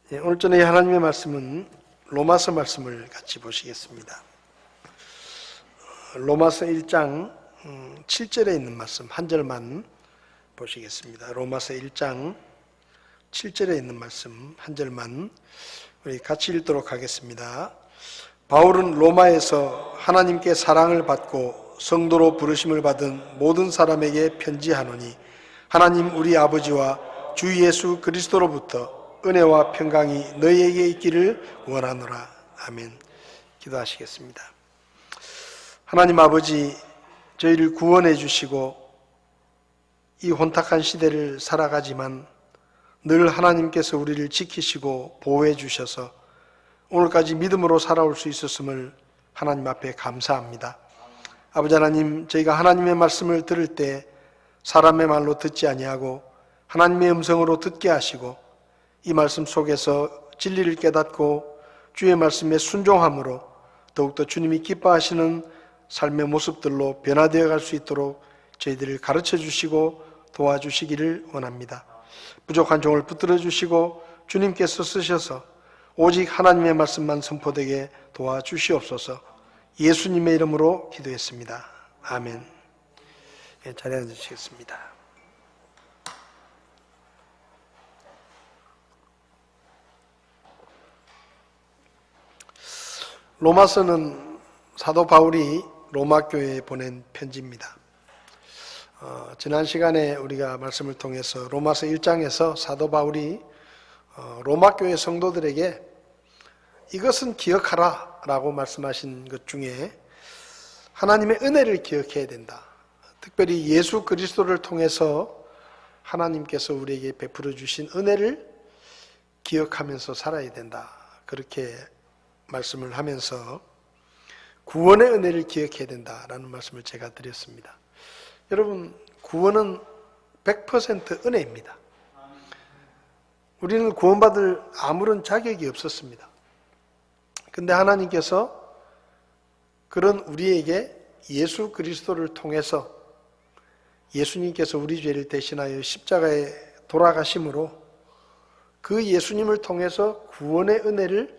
오늘 저녁에 하나님의 말씀은 로마서 말씀을 같이 보시겠습니다. 로마서 1장 7절에 있는 말씀 한 절만 보시겠습니다. 로마서 1장 7절에 있는 말씀 한 절만 우리 같이 읽도록 하겠습니다. 바울은 로마에서 하나님께 사랑을 받고 성도로 부르심을 받은 모든 사람에게 편지하노니 하나님 우리 아버지와 주 예수 그리스도로부터 은혜와 평강이 너희에게 있기를 원하노라. 아멘. 기도하시겠습니다. 하나님 아버지, 저희를 구원해 주시고 이 혼탁한 시대를 살아가지만 늘 하나님께서 우리를 지키시고 보호해 주셔서 오늘까지 믿음으로 살아올 수 있었음을 하나님 앞에 감사합니다. 아버지 하나님, 저희가 하나님의 말씀을 들을 때 사람의 말로 듣지 아니하고 하나님의 음성으로 듣게 하시고 이 말씀 속에서 진리를 깨닫고 주의 말씀에 순종함으로 더욱더 주님이 기뻐하시는 삶의 모습들로 변화되어 갈 수 있도록 저희들을 가르쳐 주시고 도와주시기를 원합니다. 부족한 종을 붙들어 주시고 주님께서 쓰셔서 오직 하나님의 말씀만 선포되게 도와주시옵소서. 예수님의 이름으로 기도했습니다. 아멘. 자리에 앉으시겠습니다. 로마서는 사도 바울이 로마 교회에 보낸 편지입니다. 지난 시간에 우리가 말씀을 통해서 로마서 1장에서 사도 바울이 로마 교회 성도들에게 이것은 기억하라 라고 말씀하신 것 중에 하나님의 은혜를 기억해야 된다. 특별히 예수 그리스도를 통해서 하나님께서 우리에게 베풀어 주신 은혜를 기억하면서 살아야 된다. 그렇게 말씀을 하면서 구원의 은혜를 기억해야 된다라는 말씀을 제가 드렸습니다. 여러분, 구원은 100% 은혜입니다. 우리는 구원받을 아무런 자격이 없었습니다. 근데 하나님께서 그런 우리에게 예수 그리스도를 통해서 예수님께서 우리 죄를 대신하여 십자가에 돌아가심으로 그 예수님을 통해서 구원의 은혜를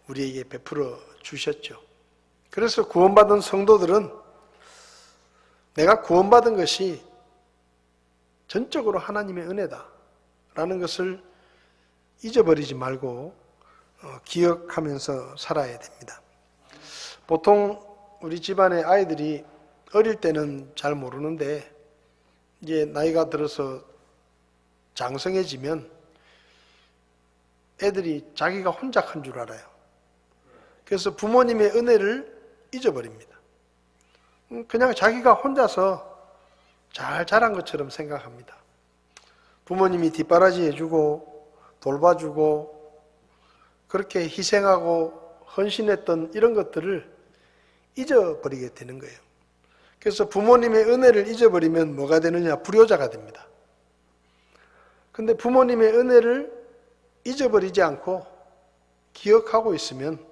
우리에게 베풀어 주셨죠. 그래서 구원받은 성도들은 내가 구원받은 것이 전적으로 하나님의 은혜다라는 것을 잊어버리지 말고 기억하면서 살아야 됩니다. 보통 우리 집안의 아이들이 어릴 때는 잘 모르는데 이제 나이가 들어서 장성해지면 애들이 자기가 혼자 큰 줄 알아요. 그래서 부모님의 은혜를 잊어버립니다. 그냥 자기가 혼자서 잘 자란 것처럼 생각합니다. 부모님이 뒷바라지 해주고 돌봐주고 그렇게 희생하고 헌신했던 이런 것들을 잊어버리게 되는 거예요. 그래서 부모님의 은혜를 잊어버리면 뭐가 되느냐? 불효자가 됩니다. 근데 부모님의 은혜를 잊어버리지 않고 기억하고 있으면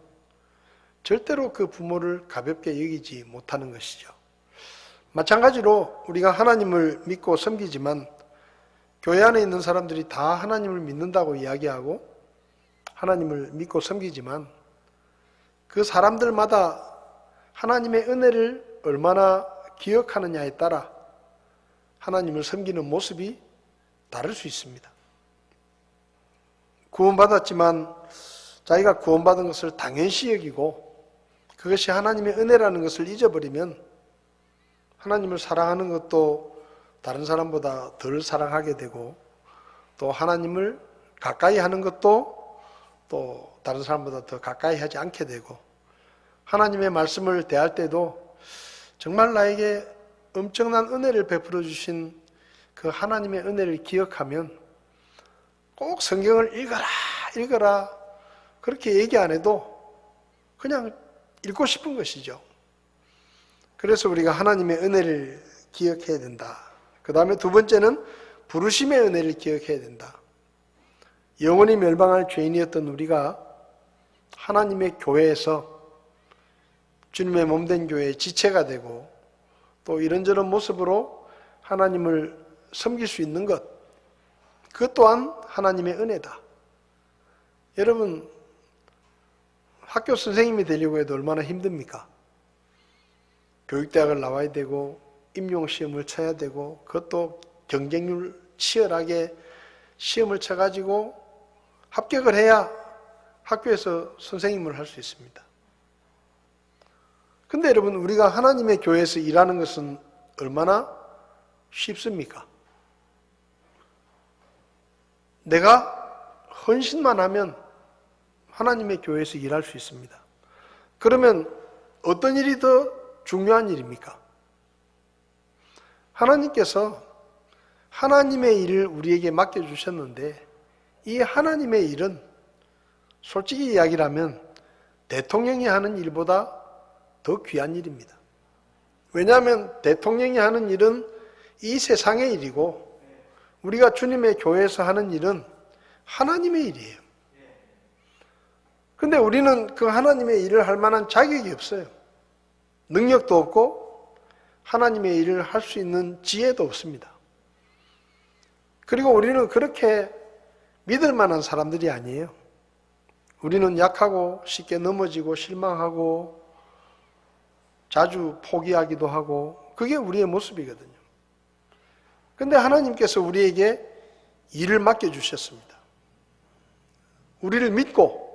절대로 그 부모를 가볍게 여기지 못하는 것이죠. 마찬가지로 우리가 하나님을 믿고 섬기지만 교회 안에 있는 사람들이 다 하나님을 믿는다고 이야기하고 하나님을 믿고 섬기지만 그 사람들마다 하나님의 은혜를 얼마나 기억하느냐에 따라 하나님을 섬기는 모습이 다를 수 있습니다. 구원받았지만 자기가 구원받은 것을 당연시 여기고 그것이 하나님의 은혜라는 것을 잊어버리면 하나님을 사랑하는 것도 다른 사람보다 덜 사랑하게 되고 또 하나님을 가까이 하는 것도 또 다른 사람보다 더 가까이 하지 않게 되고 하나님의 말씀을 대할 때도 정말 나에게 엄청난 은혜를 베풀어 주신 그 하나님의 은혜를 기억하면 꼭 성경을 읽어라 그렇게 얘기 안 해도 그냥 읽고 싶은 것이죠. 그래서 우리가 하나님의 은혜를 기억해야 된다. 그 다음에 두 번째는 부르심의 은혜를 기억해야 된다. 영원히 멸망할 죄인이었던 우리가 하나님의 교회에서 주님의 몸된 교회의 지체가 되고 또 이런저런 모습으로 하나님을 섬길 수 있는 것, 그것 또한 하나님의 은혜다. 여러분, 학교 선생님이 되려고 해도 얼마나 힘듭니까? 교육대학을 나와야 되고 임용시험을 쳐야 되고 그것도 경쟁률 치열하게 시험을 쳐가지고 합격을 해야 학교에서 선생님을 할 수 있습니다. 근데 여러분, 우리가 하나님의 교회에서 일하는 것은 얼마나 쉽습니까? 내가 헌신만 하면 하나님의 교회에서 일할 수 있습니다. 그러면 어떤 일이 더 중요한 일입니까? 하나님께서 하나님의 일을 우리에게 맡겨주셨는데 이 하나님의 일은 솔직히 이야기라면 대통령이 하는 일보다 더 귀한 일입니다. 왜냐하면 대통령이 하는 일은 이 세상의 일이고 우리가 주님의 교회에서 하는 일은 하나님의 일이에요. 근데 우리는 그 하나님의 일을 할 만한 자격이 없어요. 능력도 없고 하나님의 일을 할 수 있는 지혜도 없습니다. 그리고 우리는 그렇게 믿을 만한 사람들이 아니에요. 우리는 약하고 쉽게 넘어지고 실망하고 자주 포기하기도 하고 그게 우리의 모습이거든요. 근데 하나님께서 우리에게 일을 맡겨주셨습니다. 우리를 믿고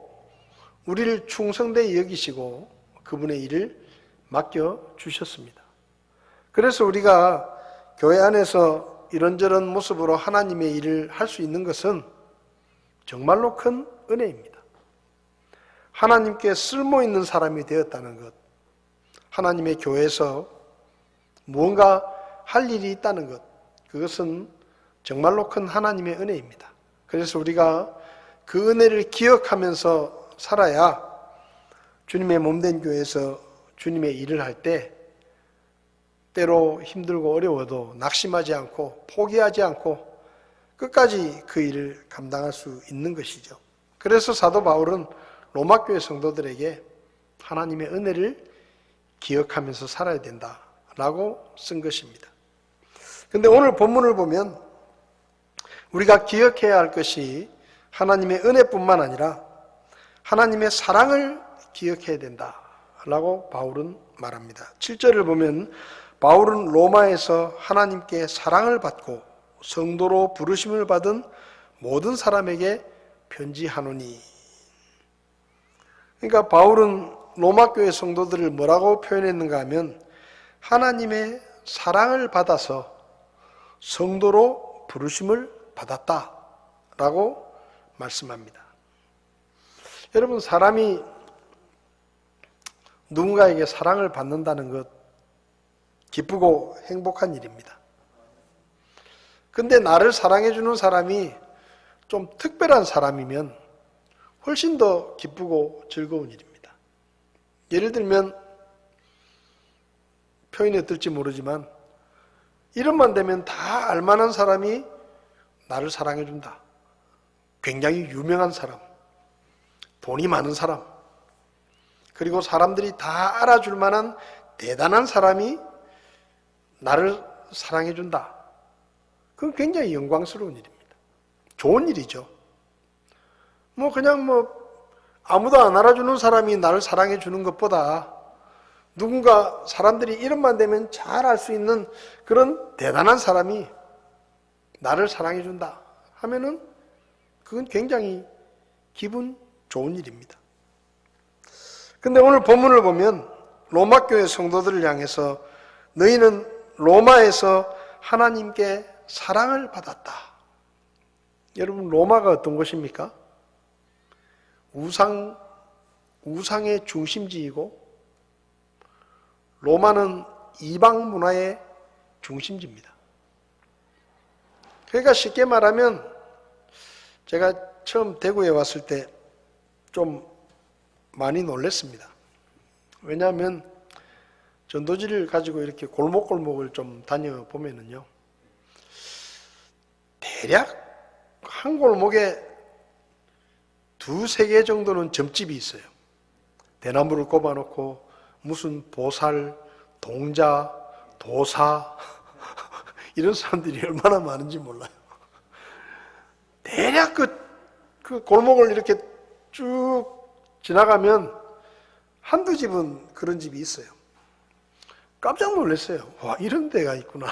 우리를 충성되이 여기시고 그분의 일을 맡겨주셨습니다. 그래서 우리가 교회 안에서 이런저런 모습으로 하나님의 일을 할 수 있는 것은 정말로 큰 은혜입니다. 하나님께 쓸모있는 사람이 되었다는 것, 하나님의 교회에서 무언가 할 일이 있다는 것, 그것은 정말로 큰 하나님의 은혜입니다. 그래서 우리가 그 은혜를 기억하면서 살아야 주님의 몸된 교회에서 주님의 일을 할 때 때로 힘들고 어려워도 낙심하지 않고 포기하지 않고 끝까지 그 일을 감당할 수 있는 것이죠. 그래서 사도 바울은 로마교회 성도들에게 하나님의 은혜를 기억하면서 살아야 된다라고 쓴 것입니다. 근데 오늘 본문을 보면 우리가 기억해야 할 것이 하나님의 은혜뿐만 아니라 하나님의 사랑을 기억해야 된다라고 바울은 말합니다. 7절을 보면 바울은 로마에서 하나님께 사랑을 받고 성도로 부르심을 받은 모든 사람에게 편지하노니. 그러니까 바울은 로마 교회 성도들을 뭐라고 표현했는가 하면 하나님의 사랑을 받아서 성도로 부르심을 받았다라고 말씀합니다. 여러분, 사람이 누군가에게 사랑을 받는다는 것 기쁘고 행복한 일입니다. 근데 나를 사랑해주는 사람이 좀 특별한 사람이면 훨씬 더 기쁘고 즐거운 일입니다. 예를 들면 표현이 어떨지 모르지만 이름만 되면 다 알만한 사람이 나를 사랑해준다. 굉장히 유명한 사람, 돈이 많은 사람, 그리고 사람들이 다 알아줄 만한 대단한 사람이 나를 사랑해준다. 그건 굉장히 영광스러운 일입니다. 좋은 일이죠. 그냥 아무도 안 알아주는 사람이 나를 사랑해주는 것보다 누군가 사람들이 이름만 되면 잘 알 수 있는 그런 대단한 사람이 나를 사랑해준다 하면은 그건 굉장히 기분 좋은 일입니다. 근데 오늘 본문을 보면 로마 교회 성도들을 향해서 너희는 로마에서 하나님께 사랑을 받았다. 여러분, 로마가 어떤 곳입니까? 우상의 중심지이고 로마는 이방 문화의 중심지입니다. 그러니까 쉽게 말하면 제가 처음 대구에 왔을 때 좀 많이 놀랐습니다. 왜냐하면 전도지를 가지고 이렇게 골목골목을 좀 다녀보면은요, 대략 한 골목에 두세 개 정도는 점집이 있어요. 대나무를 꼽아놓고 무슨 보살, 동자, 도사 이런 사람들이 얼마나 많은지 몰라요. 대략 그 골목을 이렇게 쭉 지나가면 한두 집은 그런 집이 있어요. 깜짝 놀랐어요. 와, 이런 데가 있구나.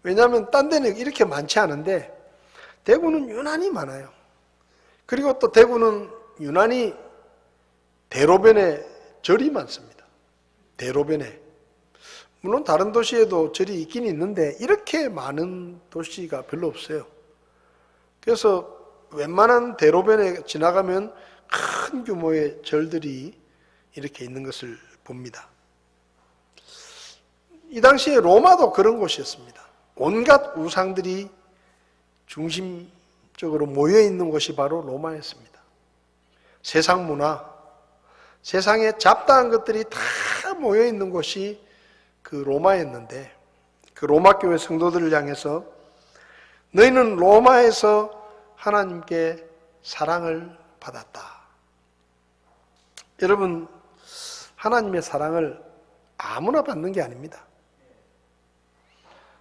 왜냐하면 딴 데는 이렇게 많지 않은데 대구는 유난히 많아요. 그리고 또 대구는 유난히 대로변에 절이 많습니다. 대로변에. 물론 다른 도시에도 절이 있긴 있는데 이렇게 많은 도시가 별로 없어요. 그래서 웬만한 대로변에 지나가면 큰 규모의 절들이 이렇게 있는 것을 봅니다. 이 당시에 로마도 그런 곳이었습니다. 온갖 우상들이 중심적으로 모여 있는 곳이 바로 로마였습니다. 세상 문화, 세상에 잡다한 것들이 다 모여 있는 곳이 그 로마였는데, 그 로마 교회 성도들을 향해서 너희는 로마에서 하나님께 사랑을 받았다. 여러분, 하나님의 사랑을 아무나 받는 게 아닙니다.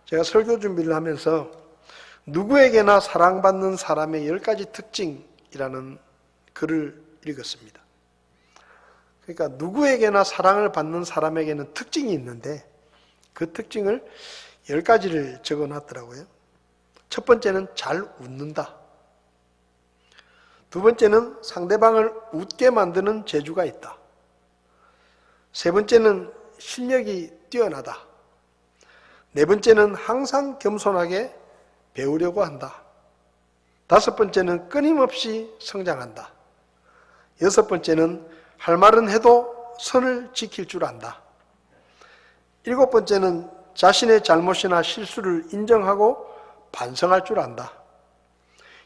제가 설교 준비를 하면서 누구에게나 사랑받는 사람의 10가지 특징이라는 글을 읽었습니다. 그러니까 누구에게나 사랑을 받는 사람에게는 특징이 있는데 그 특징을 10가지를 적어 놨더라고요. 첫 번째는 잘 웃는다. 두 번째는 상대방을 웃게 만드는 재주가 있다. 세 번째는 실력이 뛰어나다. 네 번째는 항상 겸손하게 배우려고 한다. 다섯 번째는 끊임없이 성장한다. 여섯 번째는 할 말은 해도 선을 지킬 줄 안다. 일곱 번째는 자신의 잘못이나 실수를 인정하고 반성할 줄 안다.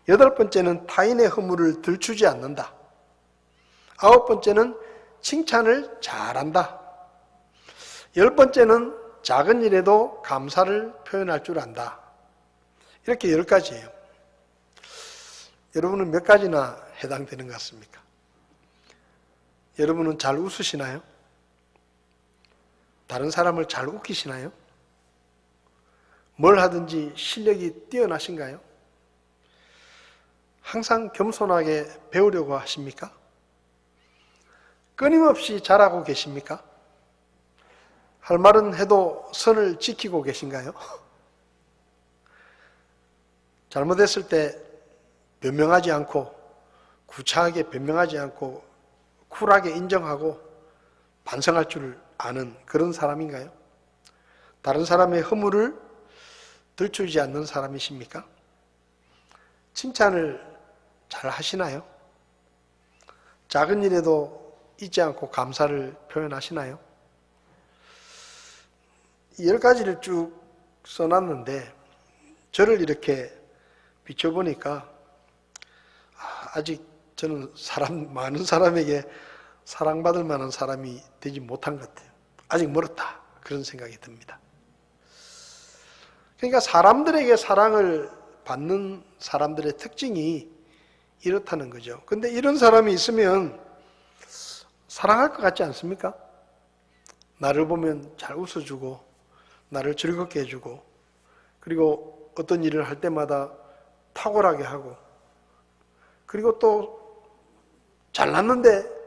여덟 번째는 타인의 허물을 들추지 않는다. 아홉 번째는 칭찬을 잘한다. 열 번째는 작은 일에도 감사를 표현할 줄 안다. 이렇게 10가지예요. 여러분은 몇 가지나 해당되는 것 같습니까? 여러분은 잘 웃으시나요? 다른 사람을 잘 웃기시나요? 뭘 하든지 실력이 뛰어나신가요? 항상 겸손하게 배우려고 하십니까? 끊임없이 잘하고 계십니까? 할 말은 해도 선을 지키고 계신가요? 잘못했을 때 변명하지 않고 구차하게 변명하지 않고 쿨하게 인정하고 반성할 줄 아는 그런 사람인가요? 다른 사람의 허물을 들추지 않는 사람이십니까? 칭찬을 잘 하시나요? 작은 일에도 잊지 않고 감사를 표현하시나요? 이 10가지를 쭉 써놨는데 저를 이렇게 비춰보니까 아직 저는 많은 사람에게 사랑받을 만한 사람이 되지 못한 것 같아요. 아직 멀었다. 그런 생각이 듭니다. 그러니까 사람들에게 사랑을 받는 사람들의 특징이 이렇다는 거죠. 근데 이런 사람이 있으면 사랑할 것 같지 않습니까? 나를 보면 잘 웃어주고 나를 즐겁게 해주고 그리고 어떤 일을 할 때마다 탁월하게 하고 그리고 또 잘났는데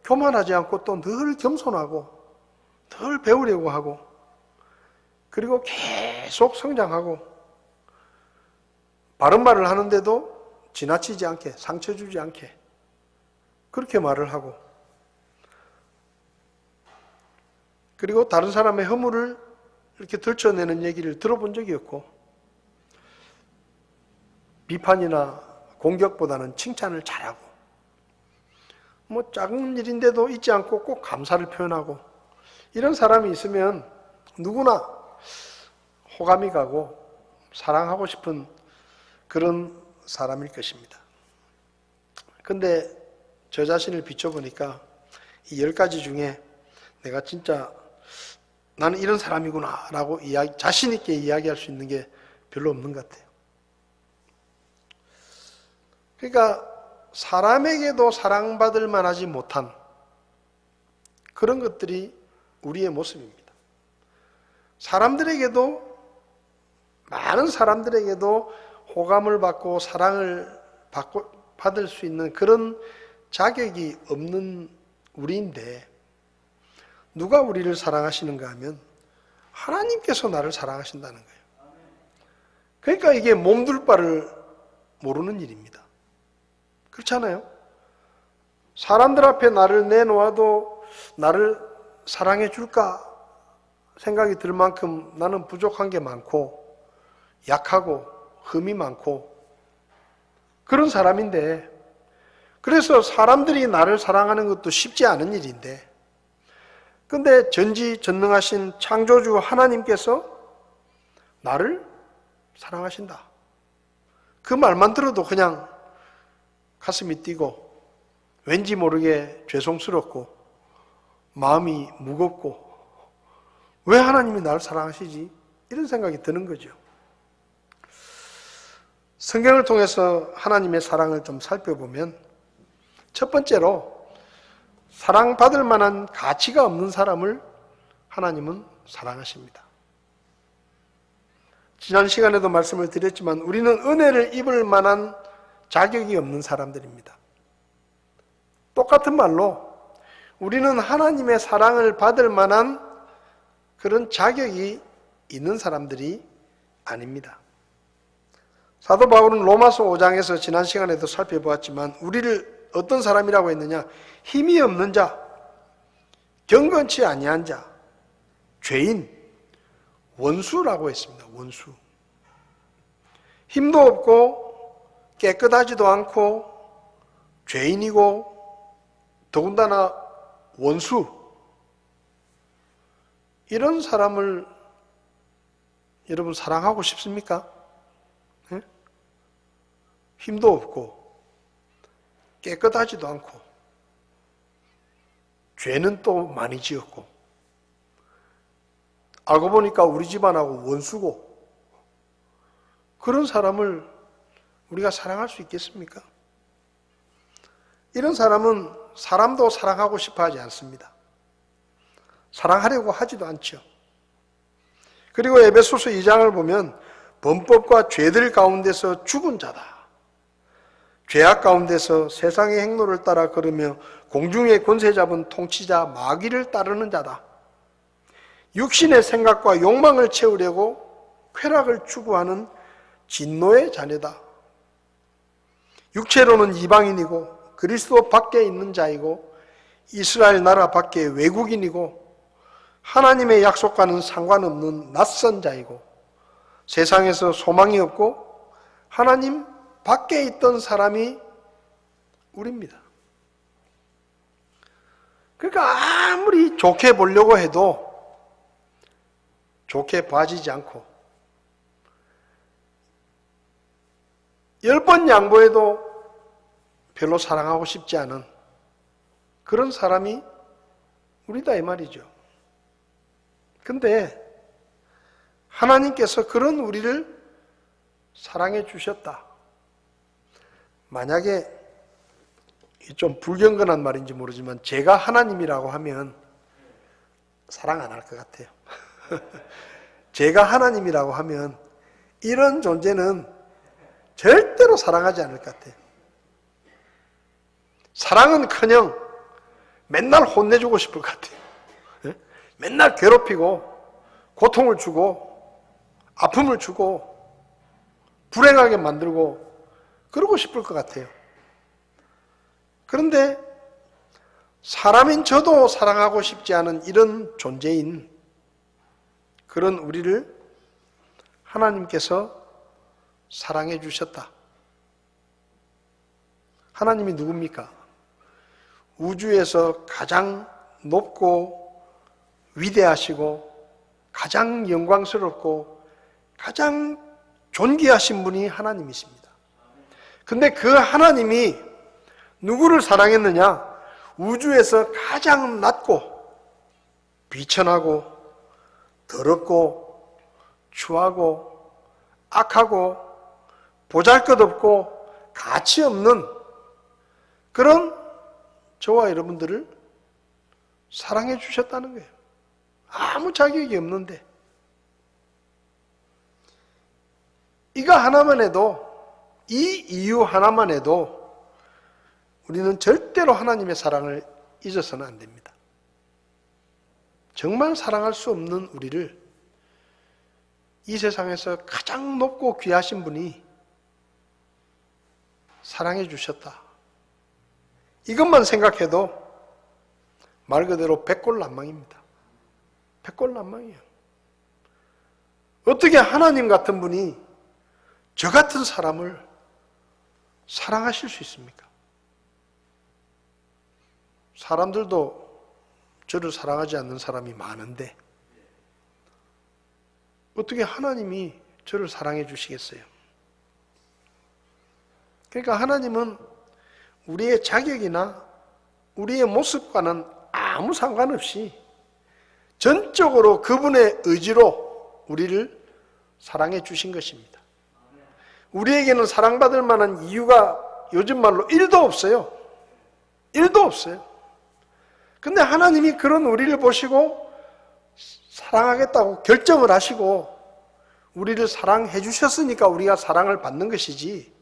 교만하지 않고 또 늘 겸손하고 늘 배우려고 하고 그리고 계속 성장하고 바른 말을 하는데도 지나치지 않게 상처 주지 않게 그렇게 말을 하고 그리고 다른 사람의 허물을 이렇게 들춰내는 얘기를 들어본 적이 없고 비판이나 공격보다는 칭찬을 잘하고 뭐 작은 일인데도 잊지 않고 꼭 감사를 표현하고 이런 사람이 있으면 누구나 호감이 가고 사랑하고 싶은 그런 사람일 것입니다. 근데 저 자신을 비춰보니까 이 10가지 중에 내가 진짜 나는 이런 사람이구나 라고 자신 있게 이야기할 수 있는 게 별로 없는 것 같아요. 그러니까 사람에게도 사랑받을 만하지 못한 그런 것들이 우리의 모습입니다. 많은 사람들에게도 호감을 받고 사랑을 받을 수 있는 그런 자격이 없는 우리인데 누가 우리를 사랑하시는가 하면 하나님께서 나를 사랑하신다는 거예요. 그러니까 이게 몸둘 바를 모르는 일입니다. 그렇잖아요? 사람들 앞에 나를 내놓아도 나를 사랑해 줄까 생각이 들 만큼 나는 부족한 게 많고 약하고 흠이 많고 그런 사람인데, 그래서 사람들이 나를 사랑하는 것도 쉽지 않은 일인데, 근데 전지전능하신 창조주 하나님께서 나를 사랑하신다. 그 말만 들어도 그냥 가슴이 뛰고 왠지 모르게 죄송스럽고 마음이 무겁고 왜 하나님이 나를 사랑하시지? 이런 생각이 드는 거죠. 성경을 통해서 하나님의 사랑을 좀 살펴보면 첫 번째로 사랑받을 만한 가치가 없는 사람을 하나님은 사랑하십니다. 지난 시간에도 말씀을 드렸지만 우리는 은혜를 입을 만한 자격이 없는 사람들입니다. 똑같은 말로 우리는 하나님의 사랑을 받을 만한 그런 자격이 있는 사람들이 아닙니다. 사도 바울은 로마서 5장에서 지난 시간에도 살펴보았지만 우리를 어떤 사람이라고 했느냐? 힘이 없는 자, 경건치 아니한 자, 죄인, 원수라고 했습니다. 원수. 힘도 없고 깨끗하지도 않고 죄인이고 더군다나 원수. 이런 사람을 여러분 사랑하고 싶습니까? 네? 힘도 없고 깨끗하지도 않고 죄는 또 많이 지었고 알고 보니까 우리 집안하고 원수고 그런 사람을 우리가 사랑할 수 있겠습니까? 이런 사람은 사람도 사랑하고 싶어 하지 않습니다. 사랑하려고 하지도 않죠. 그리고 에베소서 2장을 보면 범법과 죄들 가운데서 죽은 자다. 죄악 가운데서 세상의 행로를 따라 걸으며 공중의 권세 잡은 통치자 마귀를 따르는 자다. 육신의 생각과 욕망을 채우려고 쾌락을 추구하는 진노의 자녀다. 육체로는 이방인이고 그리스도 밖에 있는 자이고 이스라엘 나라 밖에 외국인이고 하나님의 약속과는 상관없는 낯선 자이고 세상에서 소망이 없고 하나님 밖에 있던 사람이 우리입니다. 그러니까 아무리 좋게 보려고 해도 좋게 봐지지 않고 10번 양보해도 별로 사랑하고 싶지 않은 그런 사람이 우리다 이 말이죠. 근데 하나님께서 그런 우리를 사랑해 주셨다. 만약에 좀 불경건한 말인지 모르지만 제가 하나님이라고 하면 사랑 안 할 것 같아요. 제가 하나님이라고 하면 이런 존재는 절대로 사랑하지 않을 것 같아요. 사랑은커녕 맨날 혼내주고 싶을 것 같아요. 맨날 괴롭히고 고통을 주고 아픔을 주고 불행하게 만들고 그러고 싶을 것 같아요. 그런데 사람인 저도 사랑하고 싶지 않은 이런 존재인 그런 우리를 하나님께서 사랑해 주셨다. 하나님이 누굽니까? 우주에서 가장 높고 위대하시고 가장 영광스럽고 가장 존귀하신 분이 하나님이십니다. 근데 그 하나님이 누구를 사랑했느냐? 우주에서 가장 낮고 비천하고 더럽고 추하고 악하고 보잘것없고 가치 없는 그런 저와 여러분들을 사랑해 주셨다는 거예요. 아무 자격이 없는데 이거 하나만 해도 이 이유 하나만 해도 우리는 절대로 하나님의 사랑을 잊어서는 안 됩니다. 정말 사랑할 수 없는 우리를 이 세상에서 가장 높고 귀하신 분이 사랑해 주셨다. 이것만 생각해도 말 그대로 백골난망입니다. 백골난망이에요. 어떻게 하나님 같은 분이 저 같은 사람을 사랑하실 수 있습니까? 사람들도 저를 사랑하지 않는 사람이 많은데 어떻게 하나님이 저를 사랑해 주시겠어요? 그러니까 하나님은 우리의 자격이나 우리의 모습과는 아무 상관없이 전적으로 그분의 의지로 우리를 사랑해 주신 것입니다. 우리에게는 사랑받을 만한 이유가 요즘 말로 1도 없어요. 1도 없어요. 근데 하나님이 그런 우리를 보시고 사랑하겠다고 결정을 하시고 우리를 사랑해 주셨으니까 우리가 사랑을 받는 것이지,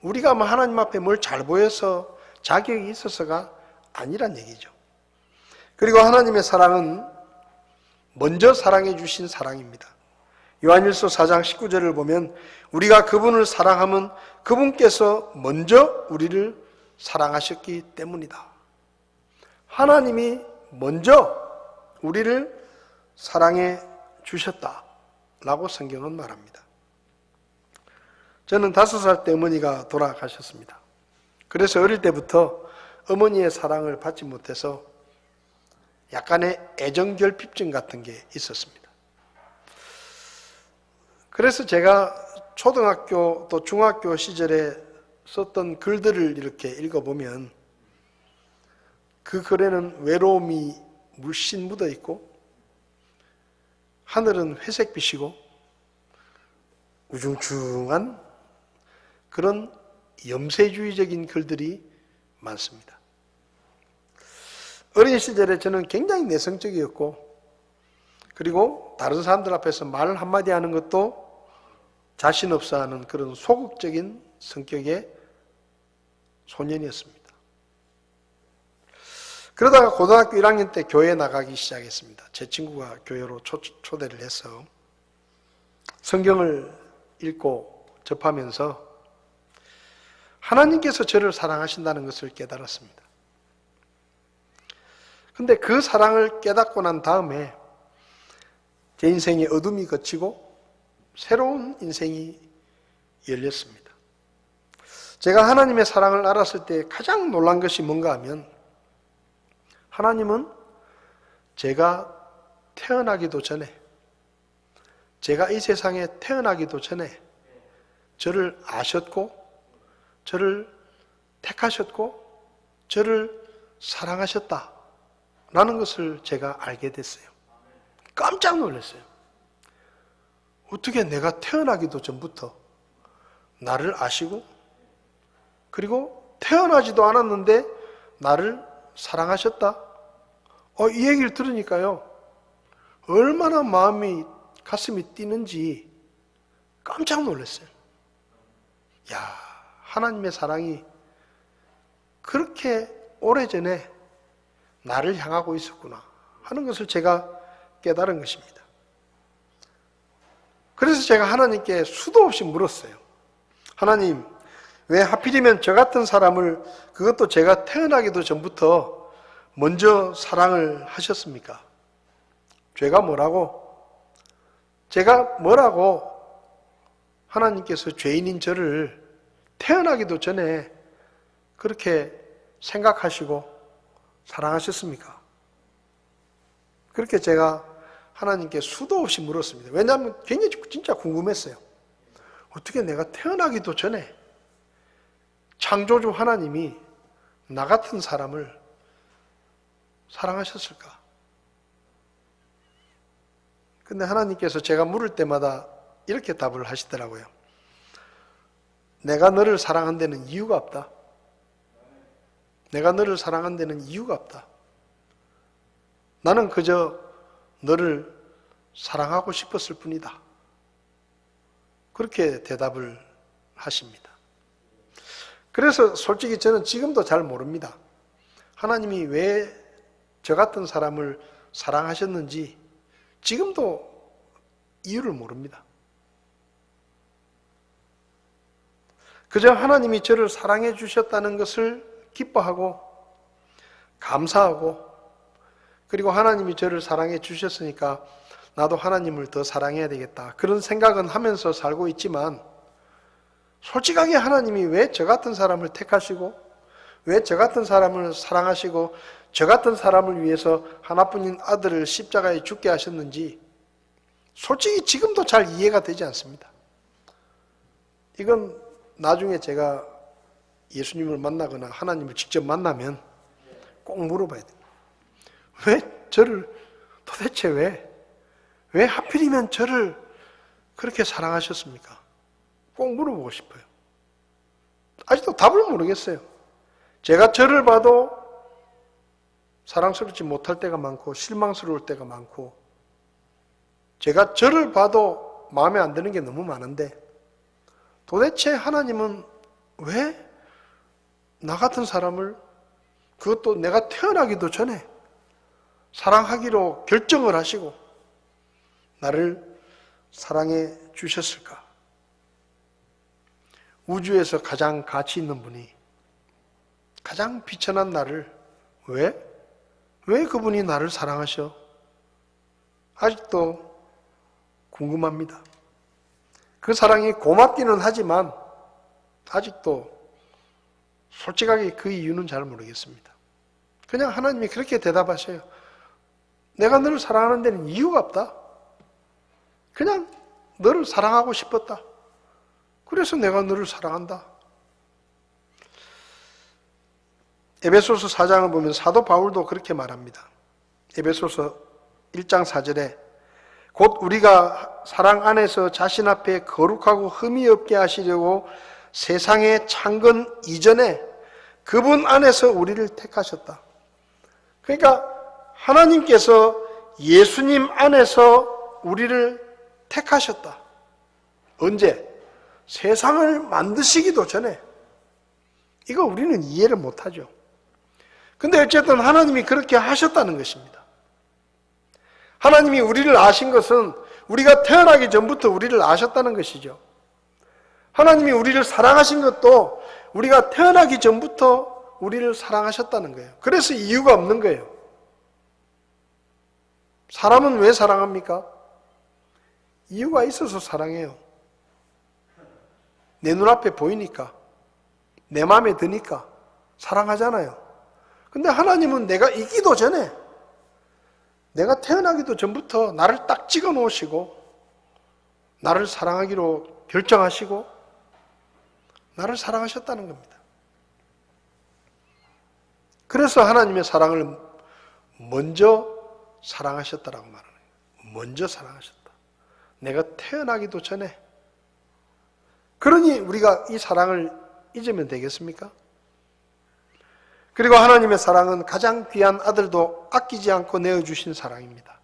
우리가 뭐 하나님 앞에 뭘 잘 보여서 자격이 있어서가 아니란 얘기죠. 그리고 하나님의 사랑은 먼저 사랑해 주신 사랑입니다. 요한일서 4장 19절을 보면 우리가 그분을 사랑하면 그분께서 먼저 우리를 사랑하셨기 때문이다. 하나님이 먼저 우리를 사랑해 주셨다라고 성경은 말합니다. 저는 5살 때 어머니가 돌아가셨습니다. 그래서 어릴 때부터 어머니의 사랑을 받지 못해서 약간의 애정결핍증 같은 게 있었습니다. 그래서 제가 초등학교 또 중학교 시절에 썼던 글들을 이렇게 읽어보면 그 글에는 외로움이 물씬 묻어 있고 하늘은 회색빛이고 우중충한 그런 염세주의적인 글들이 많습니다. 어린 시절에 저는 굉장히 내성적이었고, 그리고 다른 사람들 앞에서 말 한마디 하는 것도 자신 없어 하는 그런 소극적인 성격의 소년이었습니다. 그러다가 고등학교 1학년 때 교회에 나가기 시작했습니다. 제 친구가 교회로 초대를 해서 성경을 읽고 접하면서 하나님께서 저를 사랑하신다는 것을 깨달았습니다. 근데 그 사랑을 깨닫고 난 다음에 제 인생의 어둠이 걷히고 새로운 인생이 열렸습니다. 제가 하나님의 사랑을 알았을 때 가장 놀란 것이 뭔가 하면, 하나님은 제가 태어나기도 전에, 제가 이 세상에 태어나기도 전에 저를 아셨고 저를 택하셨고 저를 사랑하셨다라는 것을 제가 알게 됐어요. 깜짝 놀랐어요. 어떻게 내가 태어나기도 전부터 나를 아시고, 그리고 태어나지도 않았는데 나를 사랑하셨다? 이 얘기를 들으니까요, 얼마나 마음이, 가슴이 뛰는지 깜짝 놀랐어요. 야, 하나님의 사랑이 그렇게 오래전에 나를 향하고 있었구나 하는 것을 제가 깨달은 것입니다. 그래서 제가 하나님께 수도 없이 물었어요. 하나님, 왜 하필이면 저 같은 사람을, 그것도 제가 태어나기도 전부터 먼저 사랑을 하셨습니까? 제가 뭐라고 하나님께서 죄인인 저를 태어나기도 전에 그렇게 생각하시고 사랑하셨습니까? 그렇게 제가 하나님께 수도 없이 물었습니다. 왜냐하면 굉장히 진짜 궁금했어요. 어떻게 내가 태어나기도 전에 창조주 하나님이 나 같은 사람을 사랑하셨을까? 근데 하나님께서 제가 물을 때마다 이렇게 답을 하시더라고요. 내가 너를 사랑한 데는 이유가 없다. 내가 너를 사랑한 데는 이유가 없다. 나는 그저 너를 사랑하고 싶었을 뿐이다. 그렇게 대답을 하십니다. 그래서 솔직히 저는 지금도 잘 모릅니다. 하나님이 왜 저 같은 사람을 사랑하셨는지 지금도 이유를 모릅니다. 그저 하나님이 저를 사랑해 주셨다는 것을 기뻐하고 감사하고, 그리고 하나님이 저를 사랑해 주셨으니까 나도 하나님을 더 사랑해야 되겠다, 그런 생각은 하면서 살고 있지만, 솔직하게 하나님이 왜 저 같은 사람을 택하시고 왜 저 같은 사람을 사랑하시고 저 같은 사람을 위해서 하나뿐인 아들을 십자가에 죽게 하셨는지 솔직히 지금도 잘 이해가 되지 않습니다. 이건 나중에 제가 예수님을 만나거나 하나님을 직접 만나면 꼭 물어봐야 됩니다. 왜 저를, 도대체 왜 하필이면 저를 그렇게 사랑하셨습니까? 꼭 물어보고 싶어요. 아직도 답을 모르겠어요. 제가 저를 봐도 사랑스럽지 못할 때가 많고 실망스러울 때가 많고, 제가 저를 봐도 마음에 안 드는 게 너무 많은데, 도대체 하나님은 왜 나 같은 사람을, 그것도 내가 태어나기도 전에 사랑하기로 결정을 하시고 나를 사랑해 주셨을까? 우주에서 가장 가치 있는 분이, 가장 비천한 나를 왜 그분이 나를 사랑하셔? 아직도 궁금합니다. 그 사랑이 고맙기는 하지만 아직도 솔직하게 그 이유는 잘 모르겠습니다. 그냥 하나님이 그렇게 대답하셔요. 내가 너를 사랑하는 데는 이유가 없다. 그냥 너를 사랑하고 싶었다. 그래서 내가 너를 사랑한다. 에베소서 4장을 보면 사도 바울도 그렇게 말합니다. 에베소서 1장 4절에 곧 우리가 사랑 안에서 자신 앞에 거룩하고 흠이 없게 하시려고 세상의 창건 이전에 그분 안에서 우리를 택하셨다. 그러니까 하나님께서 예수님 안에서 우리를 택하셨다. 언제? 세상을 만드시기도 전에. 이거 우리는 이해를 못하죠. 근데 어쨌든 하나님이 그렇게 하셨다는 것입니다. 하나님이 우리를 아신 것은 우리가 태어나기 전부터 우리를 아셨다는 것이죠. 하나님이 우리를 사랑하신 것도 우리가 태어나기 전부터 우리를 사랑하셨다는 거예요. 그래서 이유가 없는 거예요. 사람은 왜 사랑합니까? 이유가 있어서 사랑해요. 내 눈앞에 보이니까, 내 마음에 드니까 사랑하잖아요. 근데 하나님은 내가 있기도 전에, 내가 태어나기도 전부터 나를 딱 찍어 놓으시고 나를 사랑하기로 결정하시고 나를 사랑하셨다는 겁니다. 그래서 하나님의 사랑을 먼저 사랑하셨다라고 말하는 거예요. 먼저 사랑하셨다. 내가 태어나기도 전에. 그러니 우리가 이 사랑을 잊으면 되겠습니까? 그리고 하나님의 사랑은 가장 귀한 아들도 아끼지 않고 내어주신 사랑입니다.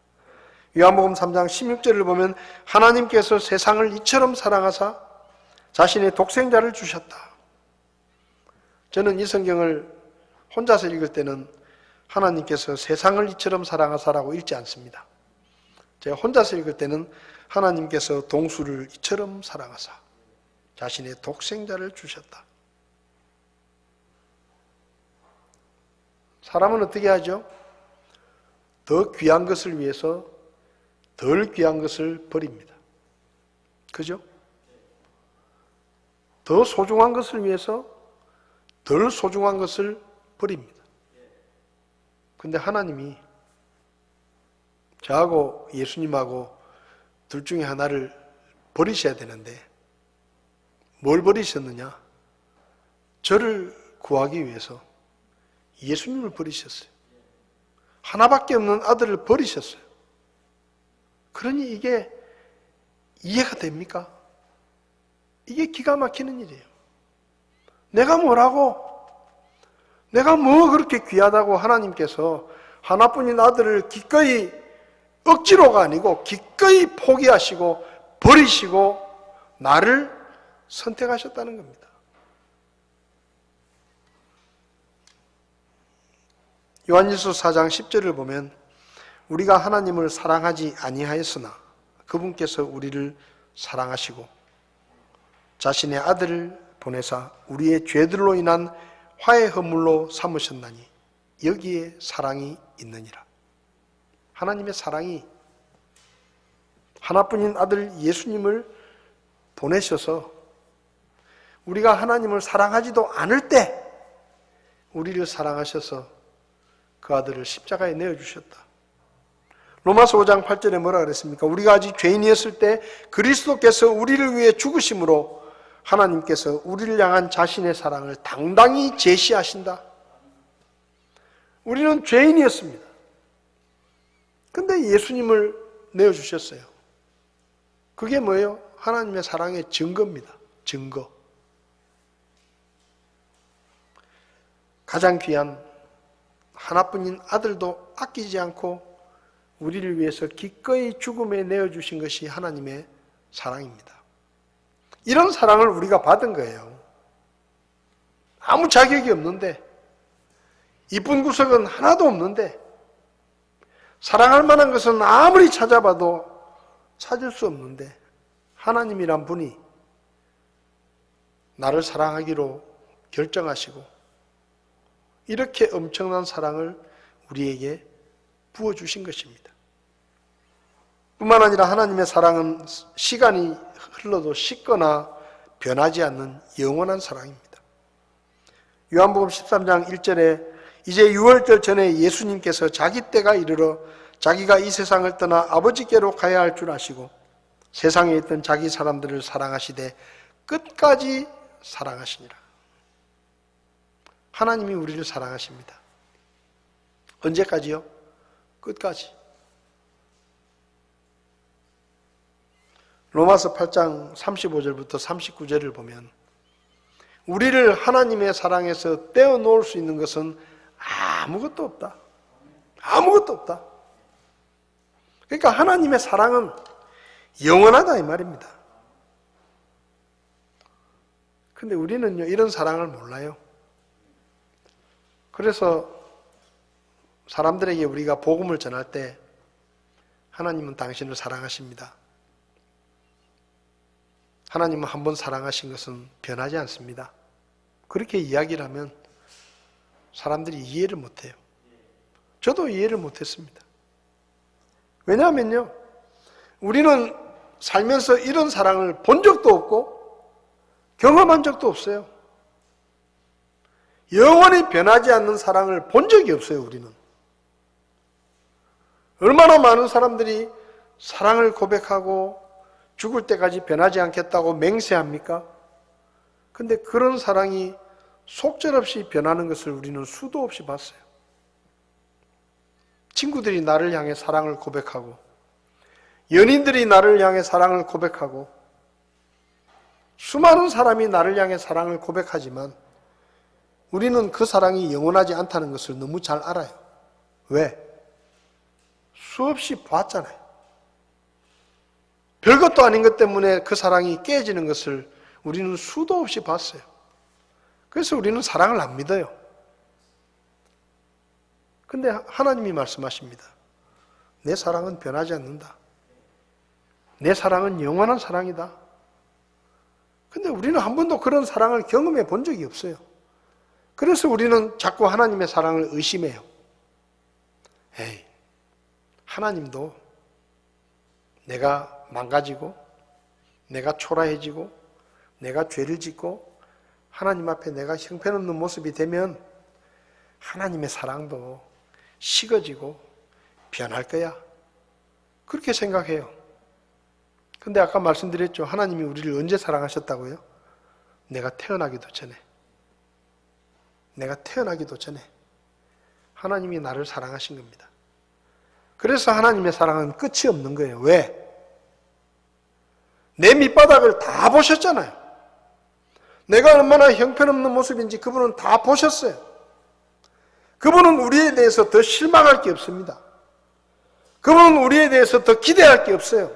요한복음 3장 16절을 보면 하나님께서 세상을 이처럼 사랑하사 자신의 독생자를 주셨다. 저는 이 성경을 혼자서 읽을 때는 하나님께서 세상을 이처럼 사랑하사라고 읽지 않습니다. 제가 혼자서 읽을 때는 하나님께서 동수를 이처럼 사랑하사 자신의 독생자를 주셨다. 사람은 어떻게 하죠? 더 귀한 것을 위해서 덜 귀한 것을 버립니다. 그죠? 더 소중한 것을 위해서 덜 소중한 것을 버립니다. 근데 하나님이 저하고 예수님하고 둘 중에 하나를 버리셔야 되는데 뭘 버리셨느냐? 저를 구하기 위해서 예수님을 버리셨어요. 하나밖에 없는 아들을 버리셨어요. 그러니 이게 이해가 됩니까? 이게 기가 막히는 일이에요. 내가 뭐라고? 내가 뭐 그렇게 귀하다고 하나님께서 하나뿐인 아들을 기꺼이, 억지로가 아니고 기꺼이 포기하시고 버리시고 나를 선택하셨다는 겁니다. 요한일서 4장 10절을 보면 우리가 하나님을 사랑하지 아니하였으나 그분께서 우리를 사랑하시고 자신의 아들을 보내사 우리의 죄들로 인한 화해 허물로 삼으셨나니 여기에 사랑이 있느니라. 하나님의 사랑이 하나뿐인 아들 예수님을 보내셔서 우리가 하나님을 사랑하지도 않을 때 우리를 사랑하셔서 그 아들을 십자가에 내어주셨다. 로마서 5장 8절에 뭐라 그랬습니까? 우리가 아직 죄인이었을 때 그리스도께서 우리를 위해 죽으심으로 하나님께서 우리를 향한 자신의 사랑을 당당히 제시하신다. 우리는 죄인이었습니다. 근데 예수님을 내어주셨어요. 그게 뭐예요? 하나님의 사랑의 증거입니다. 증거. 가장 귀한 하나뿐인 아들도 아끼지 않고 우리를 위해서 기꺼이 죽음에 내어주신 것이 하나님의 사랑입니다. 이런 사랑을 우리가 받은 거예요. 아무 자격이 없는데, 이쁜 구석은 하나도 없는데, 사랑할 만한 것은 아무리 찾아봐도 찾을 수 없는데, 하나님이란 분이 나를 사랑하기로 결정하시고 이렇게 엄청난 사랑을 우리에게 부어주신 것입니다. 뿐만 아니라 하나님의 사랑은 시간이 흘러도 식거나 변하지 않는 영원한 사랑입니다. 요한복음 13장 1절에 이제 유월절 전에 예수님께서 자기 때가 이르러 자기가 이 세상을 떠나 아버지께로 가야 할 줄 아시고 세상에 있던 자기 사람들을 사랑하시되 끝까지 사랑하시니라. 하나님이 우리를 사랑하십니다. 언제까지요? 끝까지. 로마서 8장 35절부터 39절을 보면 우리를 하나님의 사랑에서 떼어놓을 수 있는 것은 아무것도 없다. 아무것도 없다. 그러니까 하나님의 사랑은 영원하다 이 말입니다. 근데 우리는요, 이런 사랑을 몰라요. 그래서 사람들에게 우리가 복음을 전할 때 하나님은 당신을 사랑하십니다. 하나님은 한 번 사랑하신 것은 변하지 않습니다. 그렇게 이야기를 하면 사람들이 이해를 못해요. 저도 이해를 못했습니다. 왜냐하면요, 우리는 살면서 이런 사랑을 본 적도 없고 경험한 적도 없어요. 영원히 변하지 않는 사랑을 본 적이 없어요, 우리는. 얼마나 많은 사람들이 사랑을 고백하고 죽을 때까지 변하지 않겠다고 맹세합니까? 근데 그런 사랑이 속절없이 변하는 것을 우리는 수도 없이 봤어요. 친구들이 나를 향해 사랑을 고백하고 연인들이 나를 향해 사랑을 고백하고 수많은 사람이 나를 향해 사랑을 고백하지만 우리는 그 사랑이 영원하지 않다는 것을 너무 잘 알아요. 왜? 수없이 봤잖아요. 별것도 아닌 것 때문에 그 사랑이 깨지는 것을 우리는 수도 없이 봤어요. 그래서 우리는 사랑을 안 믿어요. 근데 하나님이 말씀하십니다. 내 사랑은 변하지 않는다. 내 사랑은 영원한 사랑이다. 근데 우리는 한 번도 그런 사랑을 경험해 본 적이 없어요. 그래서 우리는 자꾸 하나님의 사랑을 의심해요. 에이, 하나님도 내가 망가지고 내가 초라해지고 내가 죄를 짓고 하나님 앞에 내가 형편없는 모습이 되면 하나님의 사랑도 식어지고 변할 거야. 그렇게 생각해요. 근데 아까 말씀드렸죠. 하나님이 우리를 언제 사랑하셨다고요? 내가 태어나기도 전에. 내가 태어나기도 전에 하나님이 나를 사랑하신 겁니다. 그래서 하나님의 사랑은 끝이 없는 거예요. 왜? 내 밑바닥을 다 보셨잖아요. 내가 얼마나 형편없는 모습인지 그분은 다 보셨어요. 그분은 우리에 대해서 더 실망할 게 없습니다. 그분은 우리에 대해서 더 기대할 게 없어요.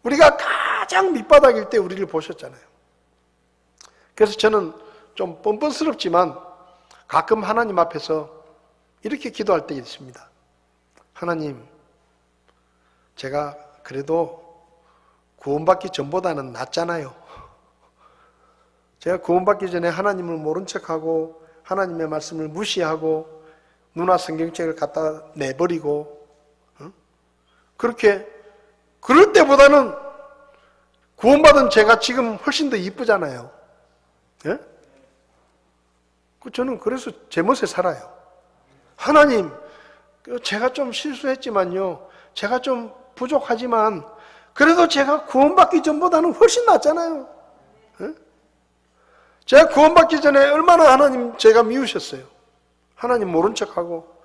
우리가 가장 밑바닥일 때 우리를 보셨잖아요. 그래서 저는 좀 뻔뻔스럽지만 가끔 하나님 앞에서 이렇게 기도할 때 있습니다. 하나님, 제가 그래도 구원받기 전보다는 낫잖아요. 제가 구원받기 전에 하나님을 모른 척하고 하나님의 말씀을 무시하고 누나 성경책을 갖다 내버리고 그렇게 그럴 때보다는 구원받은 제가 지금 훨씬 더 이쁘잖아요. 예? 저는 그래서 제 멋에 살아요. 하나님, 제가 좀 실수했지만요, 제가 좀 부족하지만 그래도 제가 구원받기 전보다는 훨씬 낫잖아요. 예? 제가 구원받기 전에 얼마나 하나님 제가 미우셨어요. 하나님 모른 척하고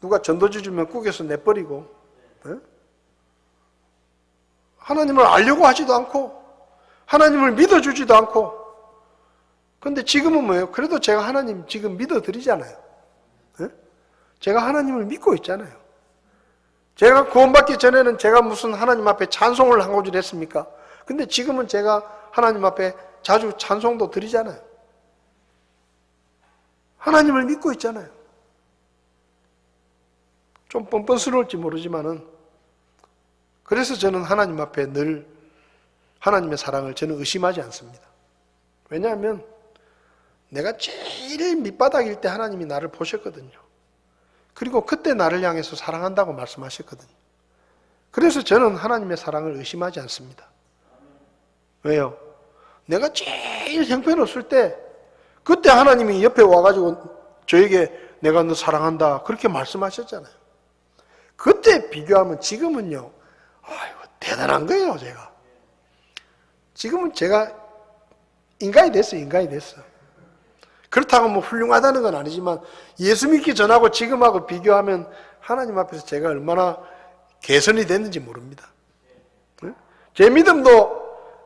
누가 전도지 주면 국에서 내버리고 예? 하나님을 알려고 하지도 않고 하나님을 믿어주지도 않고. 그런데 지금은 뭐예요? 그래도 제가 하나님 지금 믿어드리잖아요. 예? 제가 하나님을 믿고 있잖아요. 제가 구원받기 전에는 제가 무슨 하나님 앞에 찬송을 한 고지 했습니까? 근데 지금은 제가 하나님 앞에 자주 찬송도 드리잖아요. 하나님을 믿고 있잖아요. 좀 뻔뻔스러울지 모르지만은 그래서 저는 하나님 앞에 늘 하나님의 사랑을 저는 의심하지 않습니다. 왜냐하면 내가 제일 밑바닥일 때 하나님이 나를 보셨거든요. 그리고 그때 나를 향해서 사랑한다고 말씀하셨거든요. 그래서 저는 하나님의 사랑을 의심하지 않습니다. 왜요? 내가 제일 형편없을 때 그때 하나님이 옆에 와가지고 저에게 내가 너 사랑한다 그렇게 말씀하셨잖아요. 그때 비교하면 지금은요, 아이고 대단한 거예요. 제가 지금은 제가 인간이 됐어요. 그렇다고 뭐 훌륭하다는 건 아니지만 예수 믿기 전하고 지금하고 비교하면 하나님 앞에서 제가 얼마나 개선이 됐는지 모릅니다. 제 믿음도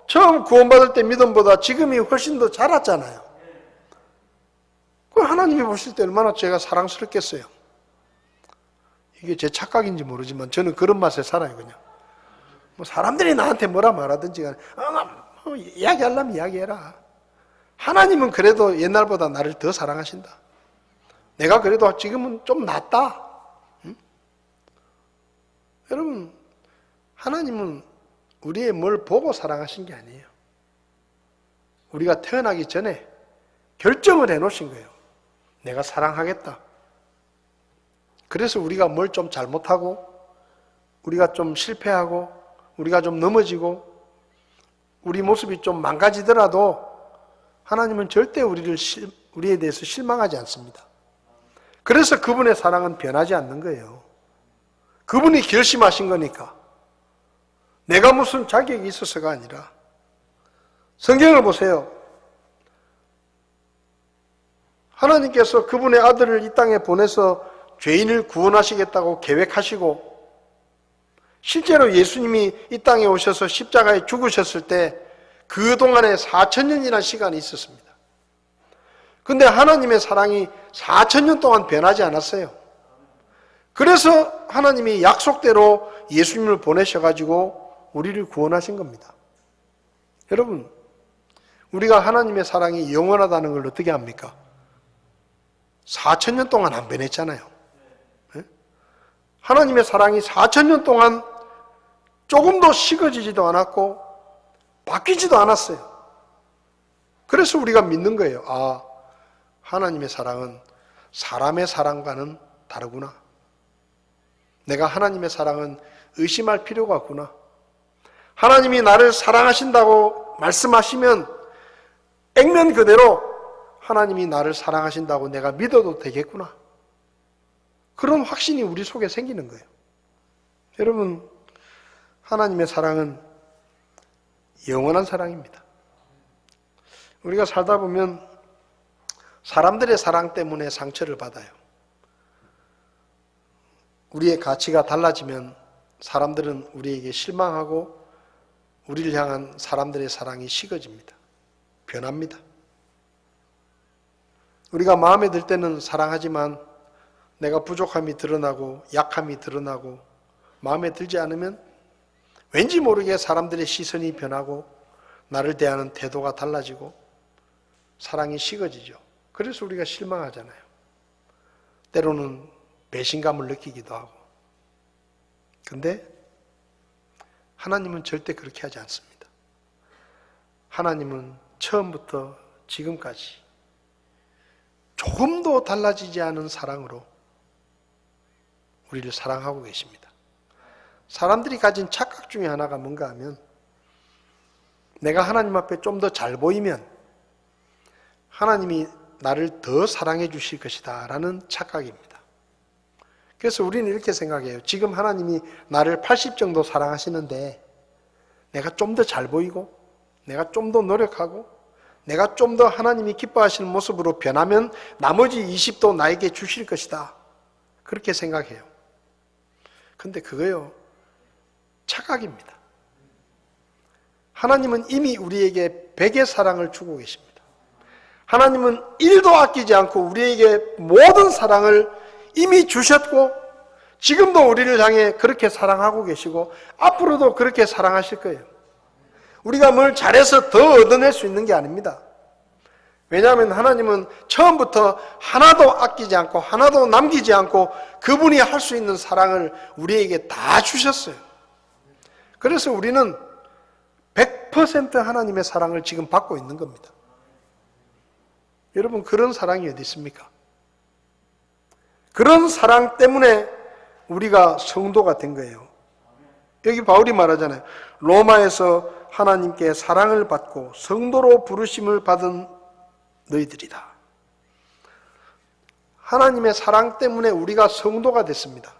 처음 구원받을 때 믿음보다 지금이 훨씬 더 자랐잖아요. 그 하나님이 보실 때 얼마나 제가 사랑스럽겠어요. 이게 제 착각인지 모르지만 저는 그런 맛에 살아요. 그냥 뭐 사람들이 나한테 뭐라 말하든지 간에 이야기하려면 이야기해라. 하나님은 그래도 옛날보다 나를 더 사랑하신다. 내가 그래도 지금은 좀 낫다. 응? 여러분, 하나님은 우리의 뭘 보고 사랑하신 게 아니에요. 우리가 태어나기 전에 결정을 해놓으신 거예요. 내가 사랑하겠다. 그래서 우리가 뭘 좀 잘못하고 우리가 좀 실패하고 우리가 좀 넘어지고 우리 모습이 좀 망가지더라도 하나님은 절대 우리에 대해서 실망하지 않습니다. 그래서 그분의 사랑은 변하지 않는 거예요. 그분이 결심하신 거니까. 내가 무슨 자격이 있어서가 아니라. 성경을 보세요. 하나님께서 그분의 아들을 이 땅에 보내서 죄인을 구원하시겠다고 계획하시고 실제로 예수님이 이 땅에 오셔서 십자가에 죽으셨을 때 그동안에 4,000년이라는 시간이 있었습니다. 근데 하나님의 사랑이 4,000년 동안 변하지 않았어요. 그래서 하나님이 약속대로 예수님을 보내셔가지고 우리를 구원하신 겁니다. 여러분, 우리가 하나님의 사랑이 영원하다는 걸 어떻게 압니까? 4,000년 동안 안 변했잖아요. 하나님의 사랑이 4,000년 동안 조금도 식어지지도 않았고 바뀌지도 않았어요. 그래서 우리가 믿는 거예요. 아, 하나님의 사랑은 사람의 사랑과는 다르구나. 내가 하나님의 사랑은 의심할 필요가 없구나. 하나님이 나를 사랑하신다고 말씀하시면 액면 그대로 하나님이 나를 사랑하신다고 내가 믿어도 되겠구나. 그런 확신이 우리 속에 생기는 거예요. 여러분, 하나님의 사랑은 영원한 사랑입니다. 우리가 살다 보면 사람들의 사랑 때문에 상처를 받아요. 우리의 가치가 달라지면 사람들은 우리에게 실망하고 우리를 향한 사람들의 사랑이 식어집니다. 변합니다. 우리가 마음에 들 때는 사랑하지만 내가 부족함이 드러나고 약함이 드러나고 마음에 들지 않으면 왠지 모르게 사람들의 시선이 변하고 나를 대하는 태도가 달라지고 사랑이 식어지죠. 그래서 우리가 실망하잖아요. 때로는 배신감을 느끼기도 하고. 근데 하나님은 절대 그렇게 하지 않습니다. 하나님은 처음부터 지금까지 조금도 달라지지 않은 사랑으로 우리를 사랑하고 계십니다. 사람들이 가진 착각 중에 하나가 뭔가 하면 내가 하나님 앞에 좀 더 잘 보이면 하나님이 나를 더 사랑해 주실 것이다 라는 착각입니다. 그래서 우리는 이렇게 생각해요. 지금 하나님이 나를 80 정도 사랑하시는데 내가 좀 더 잘 보이고 내가 좀 더 노력하고 내가 좀 더 하나님이 기뻐하시는 모습으로 변하면 나머지 20도 나에게 주실 것이다. 그렇게 생각해요. 근데 그거요, 착각입니다. 하나님은 이미 우리에게 100의 사랑을 주고 계십니다. 하나님은 1도 아끼지 않고 우리에게 모든 사랑을 이미 주셨고 지금도 우리를 향해 그렇게 사랑하고 계시고 앞으로도 그렇게 사랑하실 거예요. 우리가 뭘 잘해서 더 얻어낼 수 있는 게 아닙니다. 왜냐하면 하나님은 처음부터 하나도 아끼지 않고 하나도 남기지 않고 그분이 할 수 있는 사랑을 우리에게 다 주셨어요. 그래서 우리는 100% 하나님의 사랑을 지금 받고 있는 겁니다. 여러분, 그런 사랑이 어디 있습니까? 그런 사랑 때문에 우리가 성도가 된 거예요. 여기 바울이 말하잖아요. 로마에서 하나님께 사랑을 받고 성도로 부르심을 받은 너희들이다. 하나님의 사랑 때문에 우리가 성도가 됐습니다.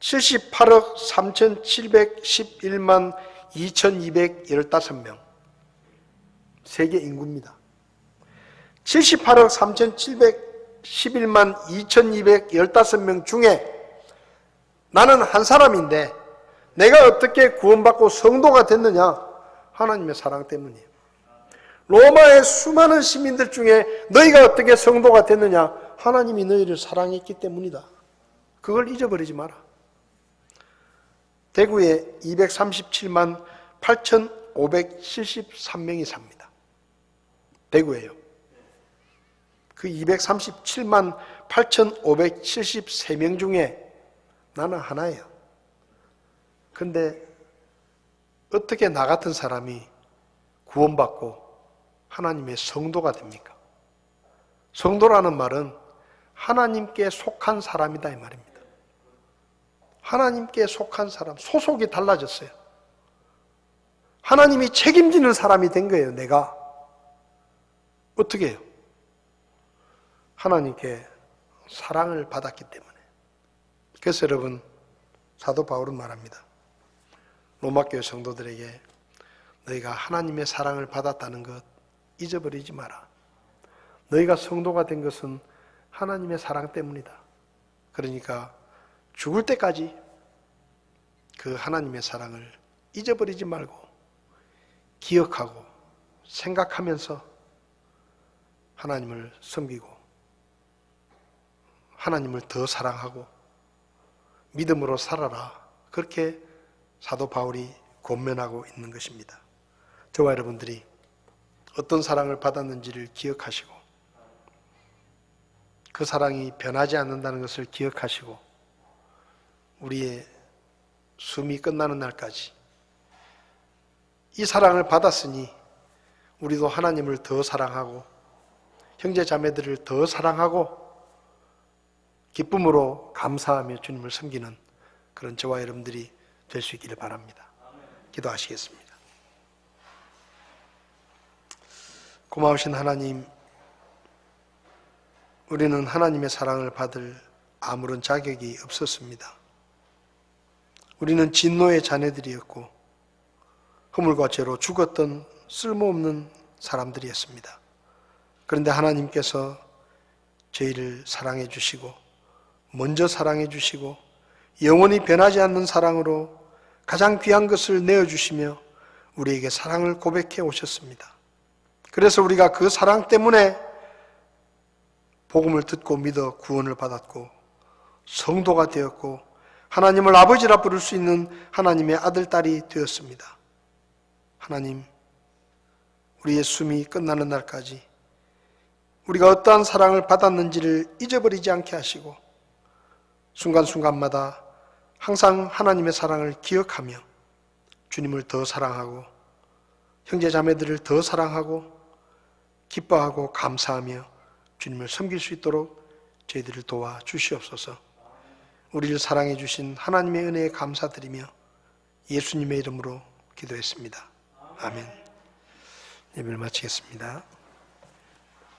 78억 3,711만 2,215명 세계 인구입니다. 78억 3,711만 2,215명 중에 나는 한 사람인데 내가 어떻게 구원받고 성도가 됐느냐? 하나님의 사랑 때문이에요. 로마의 수많은 시민들 중에 너희가 어떻게 성도가 됐느냐? 하나님이 너희를 사랑했기 때문이다. 그걸 잊어버리지 마라. 대구에 237만 8,573명이 삽니다. 대구에요. 그 237만 8,573명 중에 나는 하나예요. 근데 어떻게 나 같은 사람이 구원받고 하나님의 성도가 됩니까? 성도라는 말은 하나님께 속한 사람이다 이 말입니다. 하나님께 속한 사람, 소속이 달라졌어요. 하나님이 책임지는 사람이 된 거예요, 내가. 어떻게 해요? 하나님께 사랑을 받았기 때문에. 그래서 여러분, 사도 바울은 말합니다. 로마교회 성도들에게 너희가 하나님의 사랑을 받았다는 것 잊어버리지 마라. 너희가 성도가 된 것은 하나님의 사랑 때문이다. 그러니까 죽을 때까지 그 하나님의 사랑을 잊어버리지 말고 기억하고 생각하면서 하나님을 섬기고 하나님을 더 사랑하고 믿음으로 살아라. 그렇게 사도 바울이 권면하고 있는 것입니다. 저와 여러분들이 어떤 사랑을 받았는지를 기억하시고 그 사랑이 변하지 않는다는 것을 기억하시고 우리의 숨이 끝나는 날까지 이 사랑을 받았으니 우리도 하나님을 더 사랑하고 형제 자매들을 더 사랑하고 기쁨으로 감사하며 주님을 섬기는 그런 저와 여러분들이 될 수 있기를 바랍니다. 기도하시겠습니다. 고마우신 하나님, 우리는 하나님의 사랑을 받을 아무런 자격이 없었습니다. 우리는 진노의 자녀들이었고 허물과 죄로 죽었던 쓸모없는 사람들이었습니다. 그런데 하나님께서 저희를 사랑해 주시고 먼저 사랑해 주시고 영원히 변하지 않는 사랑으로 가장 귀한 것을 내어주시며 우리에게 사랑을 고백해 오셨습니다. 그래서 우리가 그 사랑 때문에 복음을 듣고 믿어 구원을 받았고 성도가 되었고 하나님을 아버지라 부를 수 있는 하나님의 아들, 딸이 되었습니다. 하나님, 우리의 숨이 끝나는 날까지 우리가 어떠한 사랑을 받았는지를 잊어버리지 않게 하시고 순간순간마다 항상 하나님의 사랑을 기억하며 주님을 더 사랑하고 형제 자매들을 더 사랑하고 기뻐하고 감사하며 주님을 섬길 수 있도록 저희들을 도와 주시옵소서. 우리를 사랑해 주신 하나님의 은혜에 감사드리며 예수님의 이름으로 기도했습니다. 아멘. 예배를 마치겠습니다.